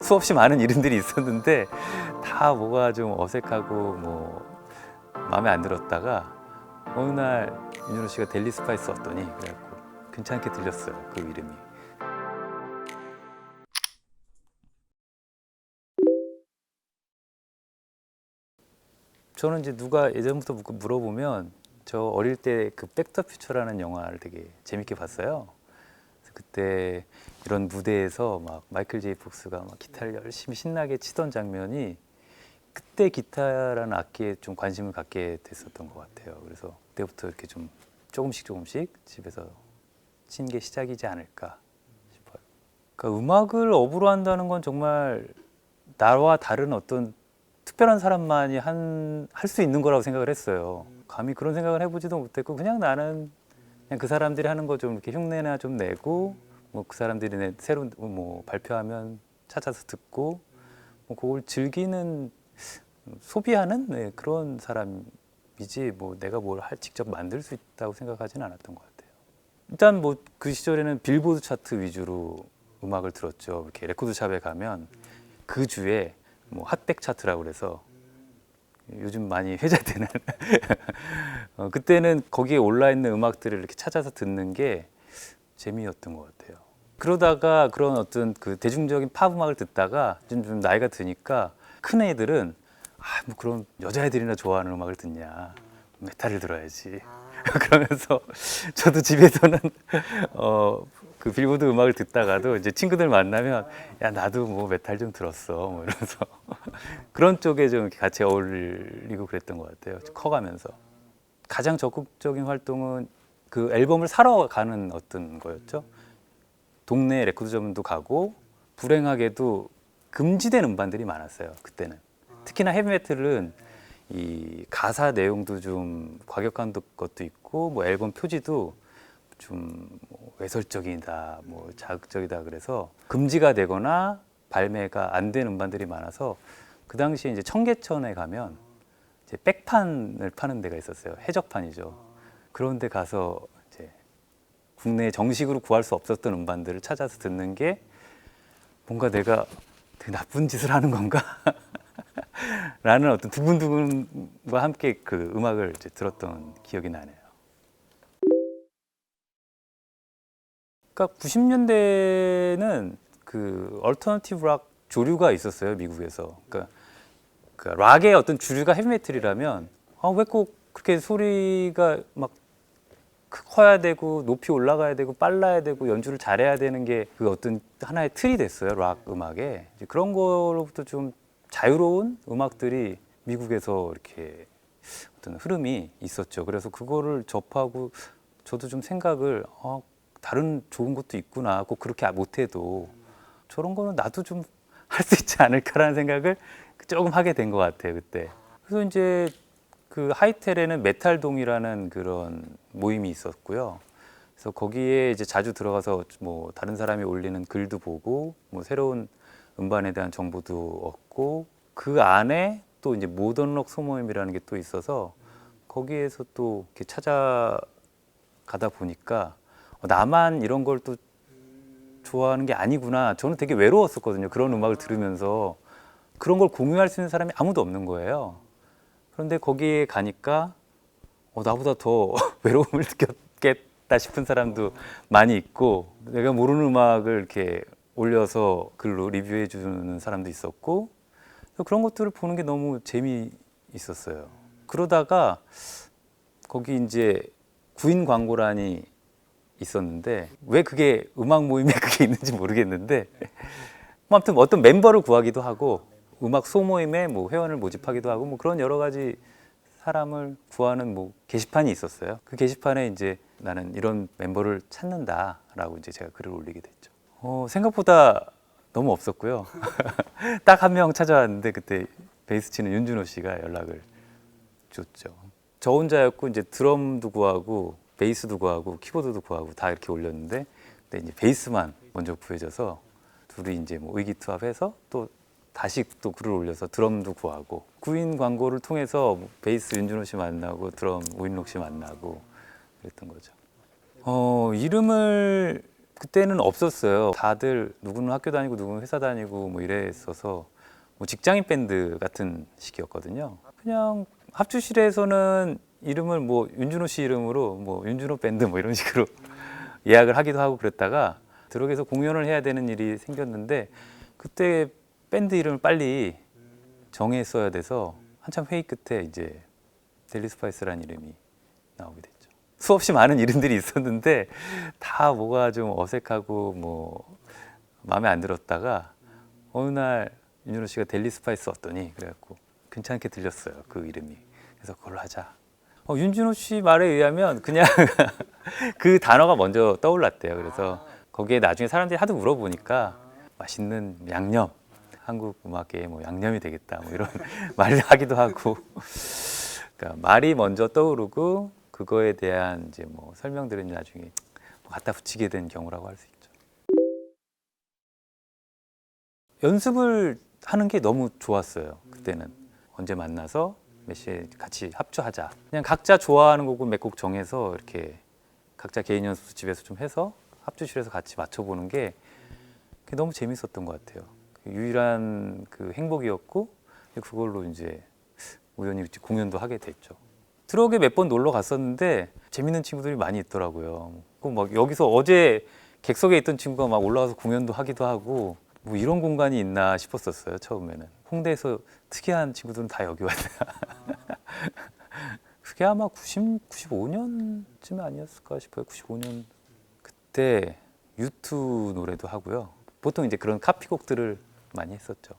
수없이 많은 이름들이 있었는데 다 뭐가 좀 어색하고 뭐 마음에 안 들었다가 어느 날 윤준호 씨가 델리 스파이스 왔더니 그래갖고 괜찮게 들렸어요, 그 이름이. 저는 이제 누가 예전부터 물어보면 저 어릴 때 그 백투더퓨처라는 영화를 되게 재밌게 봤어요. 그래서 그때 이런 무대에서 막 마이클 제이 폭스가 막 기타를 열심히 신나게 치던 장면이 그때 기타라는 악기에 좀 관심을 갖게 됐었던 것 같아요. 그래서 그때부터 이렇게 좀 조금씩 집에서 친 게 시작이지 않을까 싶어요. 그러니까 음악을 업으로 한다는 건 정말 나와 다른 어떤 특별한 사람만이 할 수 있는 거라고 생각을 했어요. 감히 그런 생각을 해보지도 못했고 그냥 나는 그냥 그 사람들이 하는 거 좀 이렇게 흉내나 좀 내고 뭐 그 사람들이 새로 뭐 발표하면 찾아서 듣고 뭐 그걸 즐기는 소비하는 그런 사람이지 뭐 내가 뭘 직접 만들 수 있다고 생각하지는 않았던 것 같아요. 일단 뭐 그 시절에는 빌보드 차트 위주로 음악을 들었죠. 이렇게 레코드샵에 가면 그 주에 뭐 핫백 차트라고 그래서 요즘 많이 회자되는 그때는 거기에 올라 있는 음악들을 이렇게 찾아서 듣는 게 재미였던 것 같아요. 그러다가 그런 어떤 그 대중적인 팝 음악을 듣다가 좀 나이가 드니까 큰 애들은 뭐 그럼 여자애들이나 좋아하는 음악을 듣냐, 메탈을 들어야지. 그러면서 저도 집에서는 그 빌보드 음악을 듣다가도 이제 친구들 만나면 야 나도 뭐 메탈 좀 들었어 뭐 이러면서 그런 쪽에 좀 같이 어울리고 그랬던 것 같아요. 커가면서 가장 적극적인 활동은 그 앨범을 사러 가는 어떤 거였죠. 동네 레코드점도 가고 불행하게도 금지된 음반들이 많았어요. 그때는 특히나 헤비메탈은 이 가사 내용도 좀 과격한 것도 있고 뭐 앨범 표지도 좀뭐 외설적이다, 뭐 자극적이다 그래서 금지가 되거나 발매가 안 된 음반들이 많아서 그 당시에 이제 청계천에 가면 이제 백판을 파는 데가 있었어요. 해적판이죠. 그런 데 가서 이제 국내에 정식으로 구할 수 없었던 음반들을 찾아서 듣는 게 뭔가 내가 되게 나쁜 짓을 하는 건가? 라는 어떤 두근두근과 함께 그 음악을 이제 들었던 기억이 나네요. 그러니까 90년대는 그 얼터너티브 락 조류가 있었어요, 미국에서. 그러니까 락의 어떤 주류가 헤비메탈이라면 왜 꼭 그렇게 소리가 막 커야 되고 높이 올라가야 되고 빨라야 되고 연주를 잘해야 되는 게 그 어떤 하나의 틀이 됐어요, 락 음악에. 이제 그런 거로부터 좀 자유로운 음악들이 미국에서 이렇게 어떤 흐름이 있었죠. 그래서 그거를 접하고 저도 좀 생각을 다른 좋은 것도 있구나. 꼭 그렇게 못해도 저런 거는 나도 좀 할 수 있지 않을까라는 생각을 조금 하게 된 것 같아요, 그때. 그래서 이제 그 하이텔에는 메탈동이라는 그런 모임이 있었고요. 그래서 거기에 이제 자주 들어가서 뭐 다른 사람이 올리는 글도 보고 뭐 새로운 음반에 대한 정보도 얻고 그 안에 또 이제 모던록 소모임이라는 게 또 있어서 거기에서 또 이렇게 찾아가다 보니까 나만 이런 걸 또 좋아하는 게 아니구나. 저는 되게 외로웠었거든요. 그런 음악을 들으면서 그런 걸 공유할 수 있는 사람이 아무도 없는 거예요. 그런데 거기에 가니까 나보다 더 외로움을 느꼈겠다 싶은 사람도 많이 있고 내가 모르는 음악을 이렇게 올려서 글로 리뷰해 주는 사람도 있었고 그런 것들을 보는 게 너무 재미있었어요. 그러다가 거기 이제 구인 광고란이 있었는데 왜 그게 음악 모임에 그게 있는지 모르겠는데 뭐 아무튼 어떤 멤버를 구하기도 하고 음악 소모임에 뭐 회원을 모집하기도 하고 뭐 그런 여러 가지 사람을 구하는 뭐 게시판이 있었어요. 그 게시판에 이제 나는 이런 멤버를 찾는다라고 이제 제가 글을 올리게 됐죠. 생각보다 너무 없었고요. 딱 한 명 찾아왔는데 그때 베이스 치는 윤준호 씨가 연락을 줬죠. 저 혼자였고 이제 드럼도 구하고 베이스도 구하고 키보드도 구하고 다 이렇게 올렸는데 근데 이제 베이스만 먼저 구해져서 둘이 이제 뭐 의기투합해서 또 다시 또 글을 올려서 드럼도 구하고 구인 광고를 통해서 베이스 윤준호 씨 만나고 드럼 오인록 씨 만나고 그랬던 거죠. 이름을 그때는 없었어요. 다들 누구는 학교 다니고 누구는 회사 다니고 뭐 이랬어서 뭐 직장인 밴드 같은 시기였거든요. 그냥 합주실에서는 이름을 뭐 윤준호 씨 이름으로 뭐 윤준호 밴드 뭐 이런 식으로 예약을 하기도 하고 그랬다가 들어가서 공연을 해야 되는 일이 생겼는데 그때 밴드 이름을 빨리 정했어야 돼서 한참 회의 끝에 이제 델리 스파이스라는 이름이 나오게 됐죠. 수없이 많은 이름들이 있었는데 다 뭐가 좀 어색하고 뭐 마음에 안 들었다가 어느 날 윤준호 씨가 델리 스파이스 왔더니 그래갖고 괜찮게 들렸어요, 그 이름이. 그래서 그걸로 하자. 윤준호 씨 말에 의하면 그냥 그 단어가 먼저 떠올랐대요. 그래서 거기에 나중에 사람들이 하도 물어보니까 맛있는 양념, 한국 음악계의 뭐 양념이 되겠다 뭐 이런 말을 하기도 하고 그러니까 말이 먼저 떠오르고 그거에 대한 이제 뭐 설명들은 나중에 뭐 갖다 붙이게 된 경우라고 할 수 있죠. 연습을 하는 게 너무 좋았어요. 그때는 언제 만나서 몇 시에 같이 합주하자. 그냥 각자 좋아하는 곡을 몇 곡 정해서 이렇게 각자 개인 연습집에서 좀 해서 합주실에서 같이 맞춰보는 게 그게 너무 재밌었던 것 같아요. 유일한 그 행복이었고 그걸로 이제 우연히 공연도 하게 됐죠. 트럭에 몇 번 놀러 갔었는데 재밌는 친구들이 많이 있더라고요. 막 여기서 어제 객석에 있던 친구가 막 올라와서 공연도 하기도 하고 뭐 이런 공간이 있나 싶었었어요. 처음에는 홍대에서 특이한 친구들은 다 여기 왔나. 그게 아마 95년쯤 아니었을까 싶어요. 95년 그때 U2 노래도 하고요. 보통 이제 그런 카피곡들을 많이 했었죠.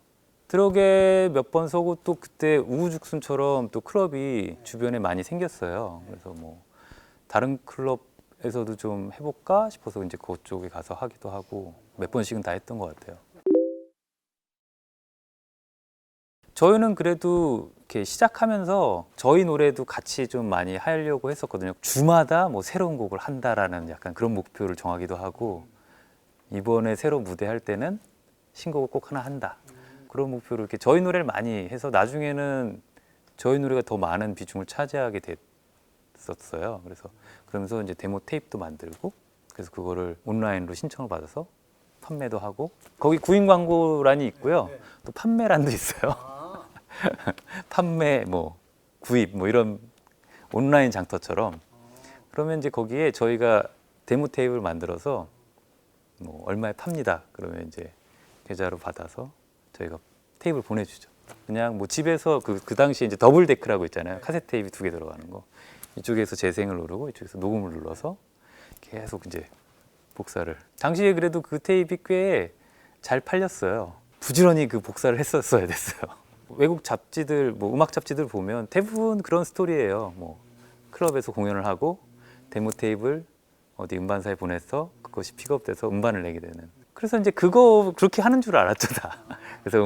트럭에 몇 번 서고 또 그때 우후죽순처럼 또 클럽이 주변에 많이 생겼어요. 그래서 뭐 다른 클럽에서도 좀 해볼까 싶어서 이제 그쪽에 가서 하기도 하고 몇 번씩은 다 했던 것 같아요. 저희는 그래도 이렇게 시작하면서 저희 노래도 같이 좀 많이 하려고 했었거든요. 주마다 뭐 새로운 곡을 한다라는 약간 그런 목표를 정하기도 하고 이번에 새로 무대 할 때는 신곡을 꼭 하나 한다. 그런 목표로 이렇게 저희 노래를 많이 해서 나중에는 저희 노래가 더 많은 비중을 차지하게 됐었어요. 그래서 그러면서 이제 데모 테이프도 만들고 그래서 그거를 온라인으로 신청을 받아서 판매도 하고 거기 구인 광고란이 있고요. 또 판매란도 있어요. 판매 뭐 구입 뭐 이런 온라인 장터처럼 그러면 이제 거기에 저희가 데모 테이프를 만들어서 뭐 얼마에 팝니다. 그러면 이제 계좌로 받아서 저희가 테이프를 보내주죠. 그냥 뭐 집에서 그 당시에 이제 더블 데크라고 있잖아요. 카세트 테이프 2개 들어가는 거. 이쪽에서 재생을 누르고 이쪽에서 녹음을 눌러서 계속 이제 복사를. 당시에 그래도 그 테이프 꽤 잘 팔렸어요. 부지런히 그 복사를 했었어야 됐어요. 외국 잡지들, 뭐 음악 잡지들 보면 대부분 그런 스토리예요. 뭐 클럽에서 공연을 하고 데모 테이프를 어디 음반사에 보내서 그것이 픽업돼서 음반을 내게 되는. 그래서 이제 그거 그렇게 하는 줄 알았죠 다. 그래서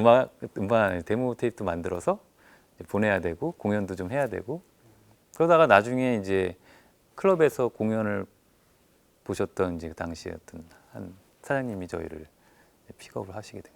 음반 데모 테이프도 만들어서 보내야 되고 공연도 좀 해야 되고 그러다가 나중에 이제 클럽에서 공연을 보셨던 이제 그 당시에 어떤 한 사장님이 저희를 픽업을 하시게 된